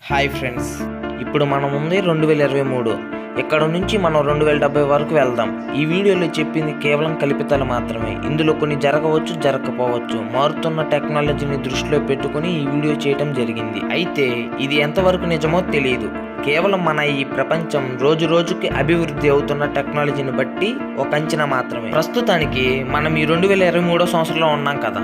Hi friends, ఇప్పుడు మనం ఉంది 2023. ఇక్కడ నుంచి మనం 2070 వరకు వెళ్దాం. ఈ వీడియోలో చెప్పింది కేవలం కల్పితాలు మాత్రమే. ఇందులో కొన్ని జరగవచ్చు, జరగకపోవచ్చు. మారుతున్న టెక్నాలజీని దృష్టిలో పెట్టుకుని ఈ వీడియో చేయడం జరిగింది. అయితే ఇది ఎంతవరకు నిజమో తెలియదు. కేవలం మన ఈ ప్రపంచం రోజు రోజుకి అభివృద్ధి అవుతున్న టెక్నాలజీని బట్టి ఒక అంచనా మాత్రమే. ప్రస్తుతానికి మనం ఈ 2023 సంవత్సరంలో ఉన్నాం కదా.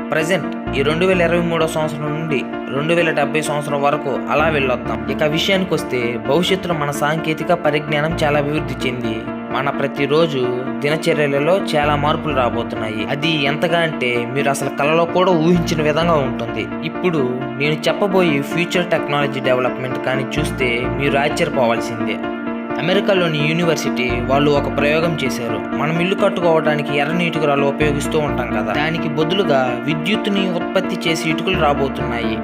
ప్రజెంట్ ఈ 2023 సంవత్సరం నుండి 2070 సంవత్సరం వరకు అలా వెళ్ళొద్దాం. ఇక విషయానికి వస్తే, భవిష్యత్తులో మన సాంకేతిక పరిజ్ఞానం చాలా అభివృద్ధి చెంది మన ప్రతిరోజు దినచర్యలలో చాలా మార్పులు రాబోతున్నాయి. అది ఎంతగా అంటే మీరు అసలు కలలో కూడా ఊహించిన విధంగా ఉంటుంది. ఇప్పుడు నేను చెప్పబోయే ఫ్యూచర్ టెక్నాలజీ డెవలప్మెంట్ కానీ చూస్తే మీరు ఆశ్చర్యపోవాల్సిందే. అమెరికాలోని యూనివర్సిటీ వాళ్ళు ఒక ప్రయోగం చేశారు. మనం ఇల్లు కట్టుకోవడానికి ఎర్ర ఇటుకరాలు ఉపయోగిస్తూ ఉంటాం కదా, దానికి బదులుగా విద్యుత్తుని ఉత్పత్తి చేసి ఇటుకలు రాబోతున్నాయి.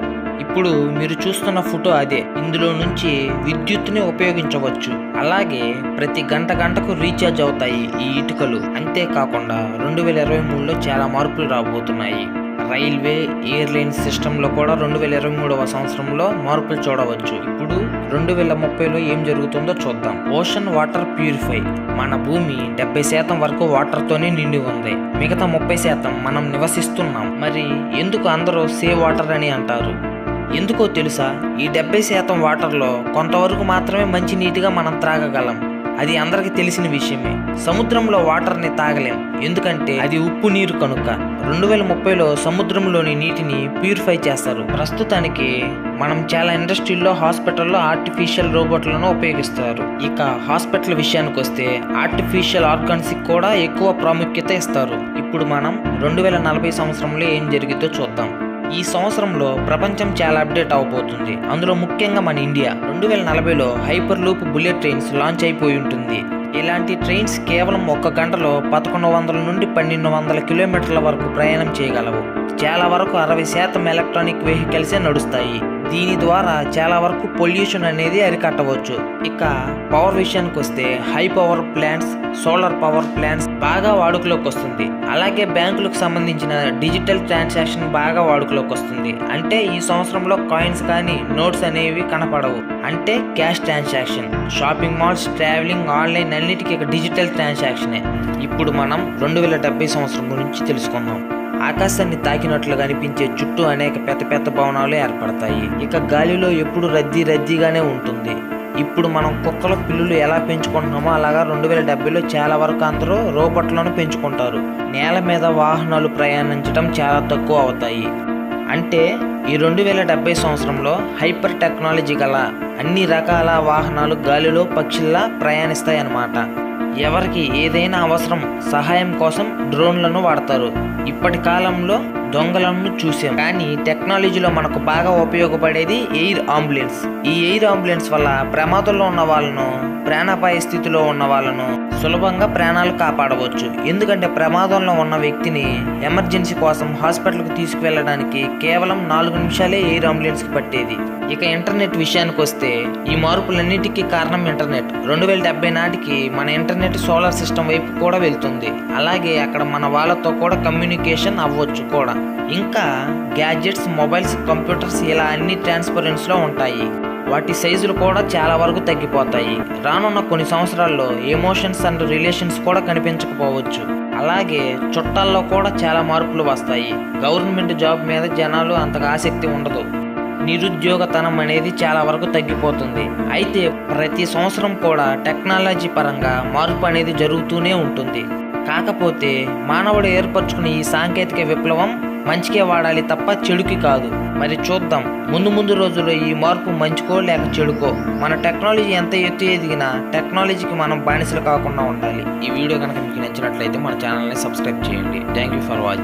ఇప్పుడు మీరు చూస్తున్న ఫోటో అదే. ఇందులో నుంచి విద్యుత్తుని ఉపయోగించవచ్చు. అలాగే ప్రతి గంటకు రీఛార్జ్ అవుతాయి ఈ ఇటుకలు. అంతేకాకుండా 2023లో చాలా మార్పులు రాబోతున్నాయి. రైల్వే, ఎయిర్లైన్ సిస్టంలో కూడా 2023వ సంవత్సరంలో మార్పులు చూడవచ్చు. ఇప్పుడు 2030లో ఏం జరుగుతుందో చూద్దాం. Ocean water purify. మన భూమి 70% వరకు వాటర్తోనే నిండి ఉంది. మిగతా 30% మనం నివసిస్తున్నాం. మరి ఎందుకు అందరూ సేవ్ వాటర్ అని అంటారు? ఎందుకో తెలుసా? ఈ 70% వాటర్లో కొంతవరకు మాత్రమే మంచి నీటిగా మనం త్రాగగలం. అది అందరికి తెలిసిన విషయమే. సముద్రంలో వాటర్ని తాగలేం, ఎందుకంటే అది ఉప్పు నీరు కనుక. 2030లో సముద్రంలోని నీటిని ప్యూరిఫై చేస్తారు. ప్రస్తుతానికి మనం చాలా ఇండస్ట్రీల్లో, హాస్పిటల్లో ఆర్టిఫిషియల్ రోబోట్లను ఉపయోగిస్తారు. ఇక హాస్పిటల్ విషయానికి వస్తే ఆర్టిఫిషియల్ ఆర్గాన్స్ కూడా ఎక్కువ ప్రాముఖ్యత ఇస్తారు. ఇప్పుడు మనం 2040 సంవత్సరంలో ఏం జరిగిద్దో చూద్దాం. ఈ సంవత్సరంలో ప్రపంచం చాలా అప్డేట్ అవబోతుంది. అందులో ముఖ్యంగా మన ఇండియా 2040లో hyperloop bullet trains launch అయిపోయి ఉంటుంది. ఇలాంటి ట్రైన్స్ కేవలం 1 గంటలో 1100 నుండి 1200 కిలోమీటర్ల వరకు ప్రయాణం చేయగలవు. చాలా వరకు 60% ఎలక్ట్రానిక్ వెహికల్సే నడుస్తాయి. దీని ద్వారా చాలా వరకు పొల్యూషన్ అనేది అరికట్టవచ్చు. ఇక పవర్ విషయానికి వస్తే high power plants, solar power plants బాగా వాడుకలోకి వస్తుంది. అలాగే బ్యాంకులకు సంబంధించిన డిజిటల్ ట్రాన్సాక్షన్ బాగా వాడుకలోకి వస్తుంది. అంటే ఈ సంవత్సరంలో కాయిన్స్ కానీ నోట్స్ అనేవి కనపడవు. అంటే cash transaction. Shopping malls, travelling, online అన్నిటికీ డిజిటల్ ట్రాన్సాక్షనే. ఇప్పుడు మనం 2070 సంవత్సరం గురించి తెలుసుకుందాం. ఆకాశాన్ని తాకినట్లుగా అనిపించే చుట్టూ అనేక పెద్ద భవనాలు ఏర్పడతాయి. ఇక గాలిలో ఎప్పుడు రద్దీగానే ఉంటుంది. ఇప్పుడు మనం కుక్కల పిల్లులు ఎలా పెంచుకుంటున్నామో అలాగా 2070లో చాలా వరకు అందరూ రోబోట్లను పెంచుకుంటారు. నేల మీద వాహనాలు ప్రయాణించడం చాలా తక్కువ అవుతాయి. అంటే ఈ 2070 సంవత్సరంలో హైపర్ టెక్నాలజీ గల అన్ని రకాల వాహనాలు గాలిలో పక్షుల్లా ప్రయాణిస్తాయన్నమాట. ఎవరికి ఏదైనా అవసరం, సహాయం కోసం డ్రోన్లను వాడతారు. ఇప్పటి కాలంలో దొంగలను చూసాం. కానీ టెక్నాలజీలో మనకు బాగా ఉపయోగపడేది ఎయిర్ అంబులెన్స్. ఈ ఎయిర్ అంబులెన్స్ వల్ల ప్రమాదంలో ఉన్న వాళ్ళను, ప్రాణాపాయ స్థితిలో ఉన్న వాళ్ళను సులభంగా ప్రాణాలు కాపాడవచ్చు. ఎందుకంటే ప్రమాదంలో ఉన్న వ్యక్తిని ఎమర్జెన్సీ కోసం హాస్పిటల్కి తీసుకువెళ్ళడానికి కేవలం 4 నిమిషాలే ఎయిర్ అంబులెన్స్కి పట్టేది. ఇక ఇంటర్నెట్ విషయానికి వస్తే ఈ మార్పులన్నిటికీ కారణం ఇంటర్నెట్. 2070 నాటికి మన ఇంటర్నెట్ సోలార్ సిస్టమ్ వైపు కూడా వెళ్తుంది. అలాగే అక్కడ మన వాళ్ళతో కూడా కమ్యూనికేషన్ అవ్వచ్చు కూడా. ఇంకా గ్యాడ్జెట్స్, మొబైల్స్, కంప్యూటర్స్ ఇలా అన్ని ట్రాన్స్పరెన్స్లో ఉంటాయి. వాటి సైజులు కూడా చాలా వరకు తగ్గిపోతాయి. రానున్న కొన్ని సంవత్సరాల్లో ఎమోషన్స్ అండ్ రిలేషన్స్ కూడా కనిపించకపోవచ్చు. అలాగే చుట్టాల్లో కూడా చాలా మార్పులు వస్తాయి. గవర్నమెంట్ జాబ్ మీద జనాలు అంతగా ఆసక్తి ఉండదు. నిరుద్యోగతనం అనేది చాలా వరకు తగ్గిపోతుంది. అయితే ప్రతి సంవత్సరం కూడా టెక్నాలజీ పరంగా మార్పు అనేది జరుగుతూనే ఉంటుంది. కాకపోతే మానవుడు ఏర్పరచుకున్న ఈ సాంకేతిక విప్లవం మంచికే వాడాలి తప్ప చెడుకి కాదు. మరి చూద్దాం ముందు రోజుల్లో ఈ మార్పు మంచికో లేక చెడుకో. మన టెక్నాలజీ ఎంత ఎత్తు ఎదిగినా టెక్నాలజీకి మనం బానిసలు కాకుండా ఉండాలి. ఈ వీడియో కనుక మీకు నచ్చినట్లయితే మన ఛానల్ని సబ్స్క్రైబ్ చేయండి. Thank you for watching.